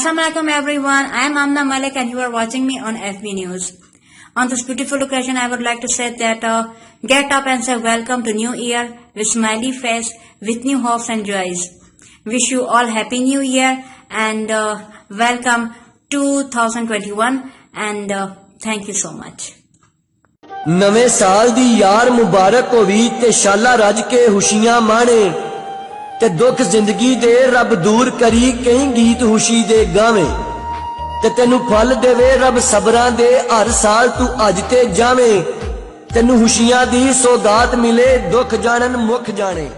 Assalamualaikum everyone, I am Amna Malik and you are watching me on FB News. On this beautiful occasion, I would like to say that get up and say welcome to New Year with smiley face, with new hopes and joys. Wish you all Happy New Year and welcome 2021 and thank you so much. नवे साल दी यार मुबारक होवी ते शाला रज के खुशियां माणे ते दुख जिंदगी दे रब दूर करी कई गीत खुशी दे गावे ते तेनू फल देवे रब सबरां दे हर साल तू अज ते जावे तेनू खुशियां दी सौगात मिले दुख जानन मुख जाने।